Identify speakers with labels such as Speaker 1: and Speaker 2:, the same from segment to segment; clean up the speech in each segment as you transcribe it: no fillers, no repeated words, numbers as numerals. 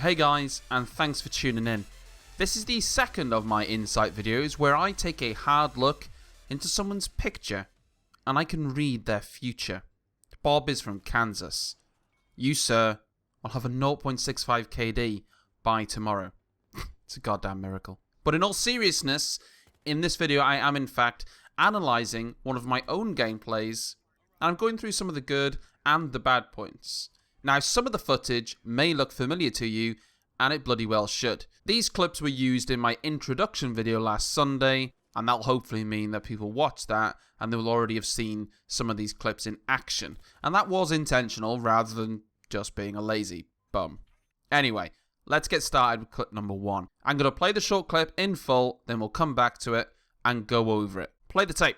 Speaker 1: Hey guys, and thanks for tuning in. This is the second of my insight videos where I take a hard look into someone's picture and I can read their future. Bob is from Kansas. You, sir, will have a 0.65 KD by tomorrow. It's a goddamn miracle. But in all seriousness, in this video I am in fact analysing one of my own gameplays, and I'm going through some of the good and the bad points. Now, some of the footage may look familiar to you, and it bloody well should. These clips were used in my introduction video last Sunday, and that'll hopefully mean that people watch that, and they will already have seen some of these clips in action. And that was intentional, rather than just being a lazy bum. Anyway, let's get started with clip number 1. I'm going to play the short clip in full, then we'll come back to it and go over it. Play the tape.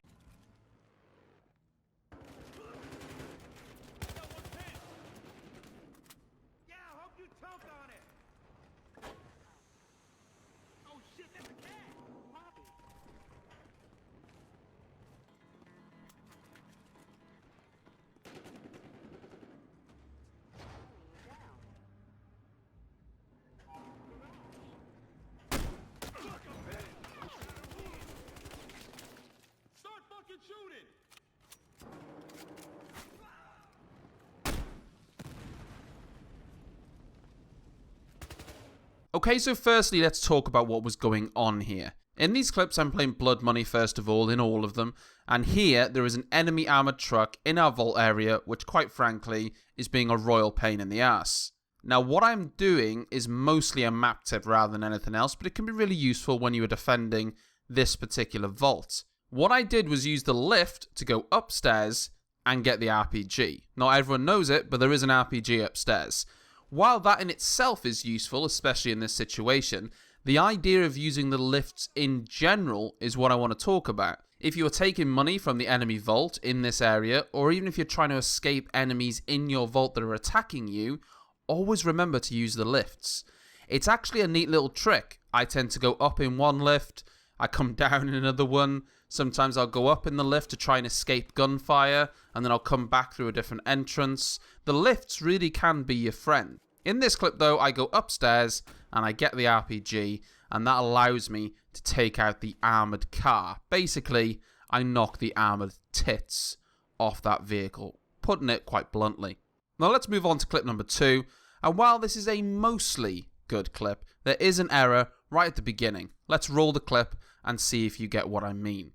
Speaker 1: Okay, so firstly, let's talk about what was going on here. In these clips, I'm playing Blood Money first of all, in all of them, and here there is an enemy armoured truck in our vault area, which quite frankly is being a royal pain in the ass. Now, what I'm doing is mostly a map tip rather than anything else, but it can be really useful when you are defending this particular vault. What I did was use the lift to go upstairs and get the RPG. Not everyone knows it, but there is an RPG upstairs. While that in itself is useful, especially in this situation, the idea of using the lifts in general is what I want to talk about. If you are taking money from the enemy vault in this area, or even if you're trying to escape enemies in your vault that are attacking you, always remember to use the lifts. It's actually a neat little trick. I tend to go up in one lift, I come down in another one. Sometimes I'll go up in the lift to try and escape gunfire, and then I'll come back through a different entrance. The lifts really can be your friend. In this clip though, I go upstairs and I get the RPG, and that allows me to take out the armoured car. Basically, I knock the armoured tits off that vehicle, putting it quite bluntly. Now let's move on to clip number 2, and while this is a mostly good clip, there is an error right at the beginning. Let's roll the clip and see if you get what I mean.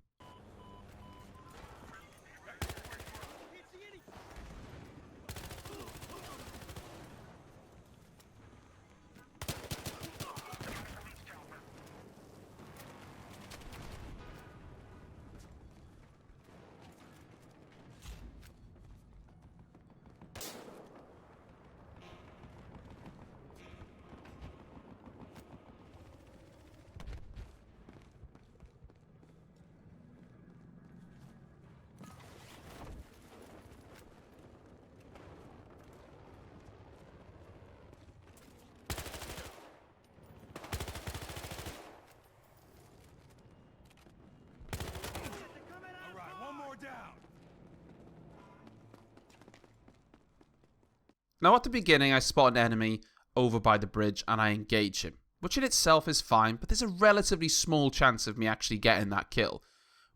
Speaker 1: Now at the beginning I spot an enemy over by the bridge and I engage him, which in itself is fine, but there's a relatively small chance of me actually getting that kill.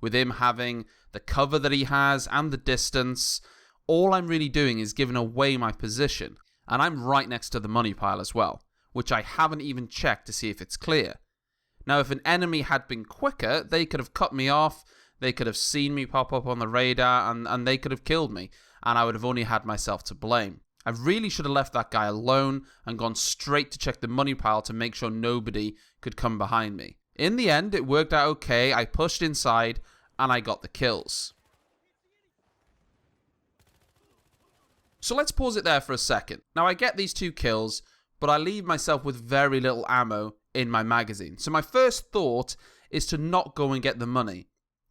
Speaker 1: With him having the cover that he has and the distance, all I'm really doing is giving away my position, and I'm right next to the money pile as well, which I haven't even checked to see if it's clear. Now if an enemy had been quicker, they could have cut me off, they could have seen me pop up on the radar, and they could have killed me, and I would have only had myself to blame. I really should have left that guy alone and gone straight to check the money pile to make sure nobody could come behind me. In the end, it worked out okay. I pushed inside and I got the kills. So let's pause it there for a second. Now I get these 2 kills, but I leave myself with very little ammo in my magazine. So my first thought is to not go and get the money,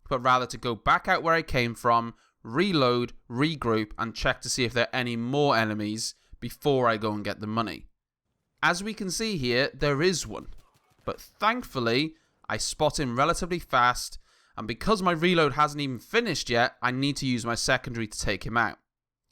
Speaker 1: but rather to go back out where I came from, reload, regroup, and check to see if there are any more enemies before I go and get the money. As we can see here, there is one, but thankfully I spot him relatively fast, and because my reload hasn't even finished yet, I need to use my secondary to take him out.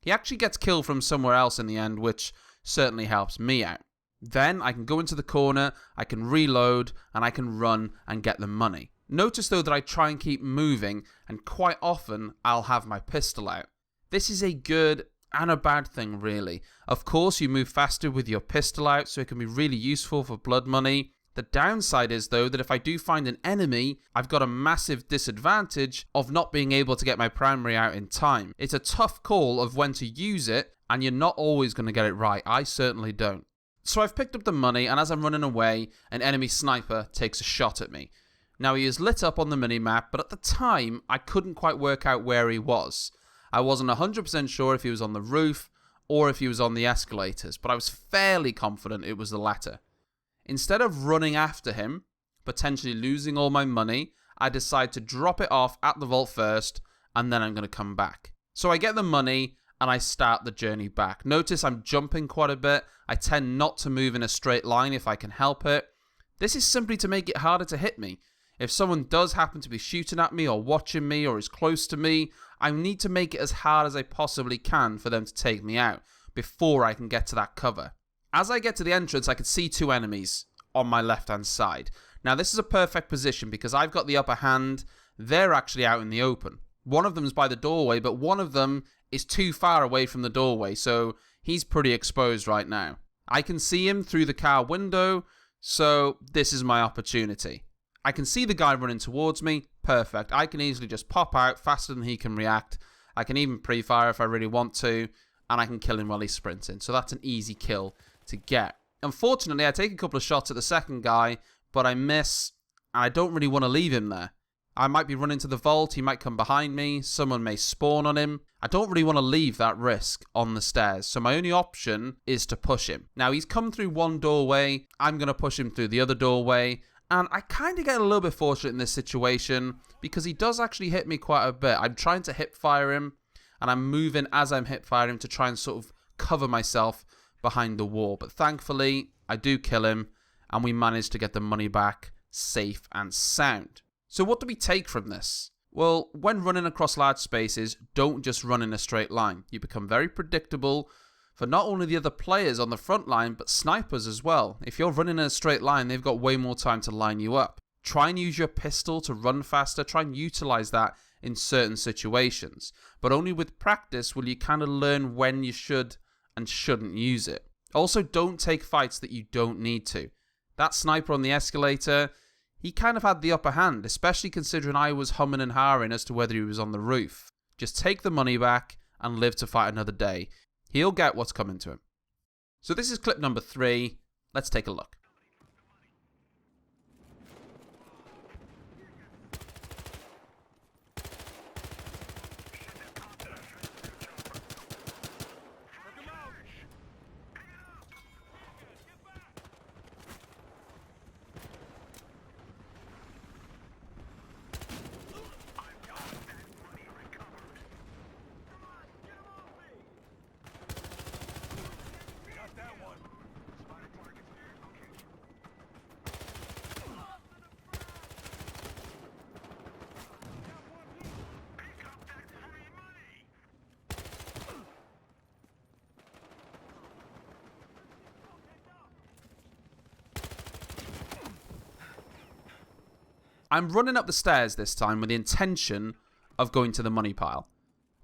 Speaker 1: He actually gets killed from somewhere else in the end, which certainly helps me out. Then I can go into the corner, I can reload, and I can run and get the money. Notice though that I try and keep moving, and quite often I'll have my pistol out. This is a good and a bad thing really. Of course you move faster with your pistol out, so it can be really useful for blood money. The downside is though that if I do find an enemy, I've got a massive disadvantage of not being able to get my primary out in time. It's a tough call of when to use it, and you're not always going to get it right. I certainly don't. So I've picked up the money, and as I'm running away, an enemy sniper takes a shot at me. Now he is lit up on the minimap, but at the time, I couldn't quite work out where he was. I wasn't 100% sure if he was on the roof, or if he was on the escalators, but I was fairly confident it was the latter. Instead of running after him, potentially losing all my money, I decide to drop it off at the vault first, and then I'm going to come back. So I get the money, and I start the journey back. Notice I'm jumping quite a bit. I tend not to move in a straight line if I can help it. This is simply to make it harder to hit me. If someone does happen to be shooting at me or watching me or is close to me, I need to make it as hard as I possibly can for them to take me out before I can get to that cover. As I get to the entrance, I can see two enemies on my left-hand side. Now this is a perfect position because I've got the upper hand. They're actually out in the open. One of them's by the doorway, but one of them is too far away from the doorway, so he's pretty exposed right now. I can see him through the car window, so this is my opportunity. I can see the guy running towards me. Perfect. I can easily just pop out faster than he can react. I can even pre-fire if I really want to, and I can kill him while he's sprinting. So that's an easy kill to get. Unfortunately, I take a couple of shots at the second guy, but I miss, and I don't really want to leave him there. I might be running to the vault, he might come behind me, someone may spawn on him. I don't really want to leave that risk on the stairs, so my only option is to push him. Now, he's come through one doorway, I'm going to push him through the other doorway, and I kind of get a little bit fortunate in this situation because he does actually hit me quite a bit. I'm trying to hip fire him, and I'm moving as I'm hip firing him to try and sort of cover myself behind the wall. But thankfully, I do kill him, and we manage to get the money back safe and sound. So what do we take from this? Well, when running across large spaces, don't just run in a straight line. You become very predictable for not only the other players on the front line, but snipers as well. If you're running in a straight line, they've got way more time to line you up. Try and use your pistol to run faster. Try and utilize that in certain situations. But only with practice will you kind of learn when you should and shouldn't use it. Also, don't take fights that you don't need to. That sniper on the escalator, he kind of had the upper hand, especially considering I was humming and hawing as to whether he was on the roof. Just take the money back and live to fight another day. He'll get what's coming to him. So this is clip number 3. Let's take a look. I'm running up the stairs this time with the intention of going to the money pile.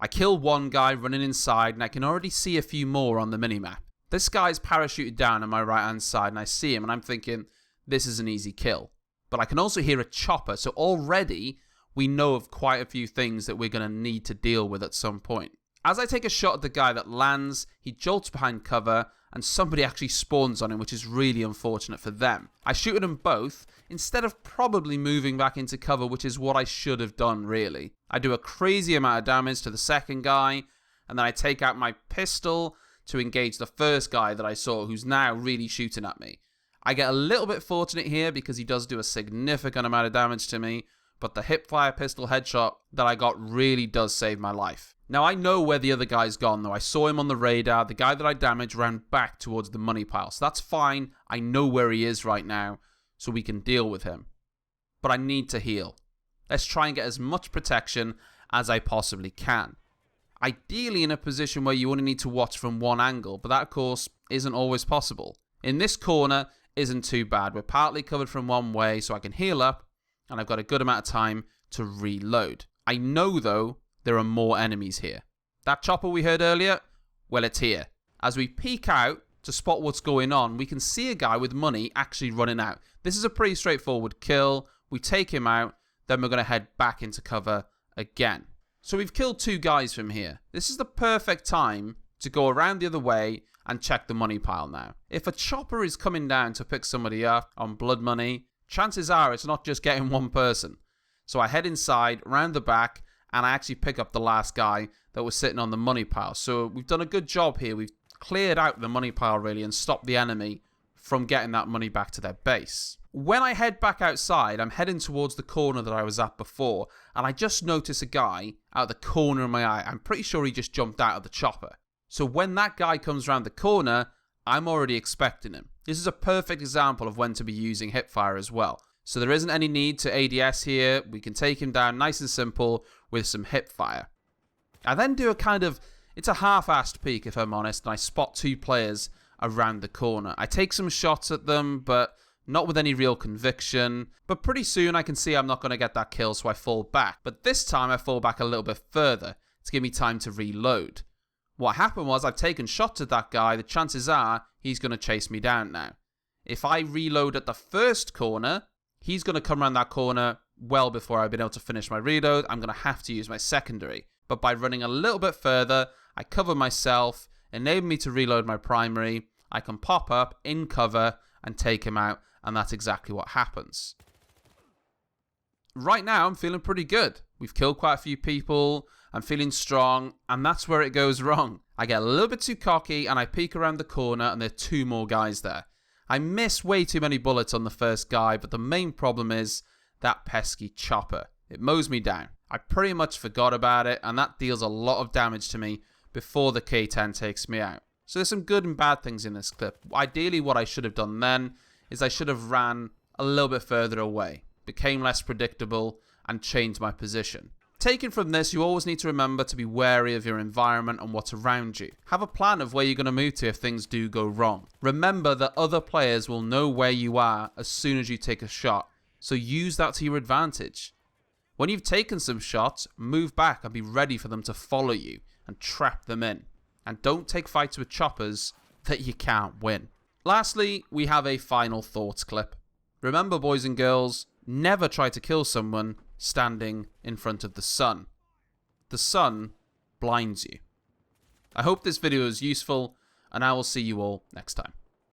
Speaker 1: I kill one guy running inside, and I can already see a few more on the minimap. This guy's parachuted down on my right hand side, and I see him, and I'm thinking, this is an easy kill. But I can also hear a chopper, so already we know of quite a few things that we're going to need to deal with at some point. As I take a shot at the guy that lands, he jolts behind cover, and somebody actually spawns on him, which is really unfortunate for them. I shoot at them both, instead of probably moving back into cover, which is what I should have done, really. I do a crazy amount of damage to the second guy, and then I take out my pistol to engage the first guy that I saw, who's now really shooting at me. I get a little bit fortunate here because he does do a significant amount of damage to me, but the hipfire pistol headshot that I got really does save my life. Now, I know where the other guy's gone, though. I saw him on the radar. The guy that I damaged ran back towards the money pile, so that's fine. I know where he is right now, so we can deal with him. But I need to heal. Let's try and get as much protection as I possibly can. Ideally in a position where you only need to watch from one angle, but that, of course, isn't always possible. In this corner isn't too bad. We're partly covered from one way, so I can heal up, and I've got a good amount of time to reload. I know, though, there are more enemies here. That chopper we heard earlier, well, it's here. As we peek out to spot what's going on, we can see a guy with money actually running out. This is a pretty straightforward kill. We take him out, then we're going to head back into cover again. So we've killed 2 guys from here. This is the perfect time to go around the other way and check the money pile now. If a chopper is coming down to pick somebody up on blood money, chances are it's not just getting one person. So I head inside, round the back, and I actually pick up the last guy that was sitting on the money pile. So we've done a good job here. We've cleared out the money pile really and stopped the enemy from getting that money back to their base. When I head back outside, I'm heading towards the corner that I was at before, and I just notice a guy out the corner of my eye. I'm pretty sure he just jumped out of the chopper. So when that guy comes around the corner, I'm already expecting him. This is a perfect example of when to be using hipfire as well. So there isn't any need to ADS here. We can take him down nice and simple with some hipfire. I then do it's a half-assed peek if I'm honest, and I spot 2 players around the corner. I take some shots at them, but not with any real conviction. But pretty soon I can see I'm not going to get that kill, so I fall back. But this time I fall back a little bit further to give me time to reload. What happened was I've taken shots at that guy. The chances are he's going to chase me down now. If I reload at the first corner, he's going to come around that corner well before I've been able to finish my reload. I'm going to have to use my secondary. But by running a little bit further, I cover myself, enable me to reload my primary. I can pop up in cover and take him out, and that's exactly what happens. Right now, I'm feeling pretty good. We've killed quite a few people. I'm feeling strong, and that's where it goes wrong. I get a little bit too cocky, and I peek around the corner, and there are 2 more guys there. I miss way too many bullets on the first guy, but the main problem is that pesky chopper. It mows me down. I pretty much forgot about it, and that deals a lot of damage to me before the K10 takes me out. So there's some good and bad things in this clip. Ideally, what I should have done then is I should have ran a little bit further away, became less predictable, and changed my position. Taken from this, you always need to remember to be wary of your environment and what's around you. Have a plan of where you're going to move to if things do go wrong. Remember that other players will know where you are as soon as you take a shot, so use that to your advantage. When you've taken some shots, move back and be ready for them to follow you and trap them in. And don't take fights with choppers that you can't win. Lastly, we have a final thoughts clip. Remember, boys and girls, never try to kill someone standing in front of the sun. The sun blinds you. I hope this video is useful, and I will see you all next time.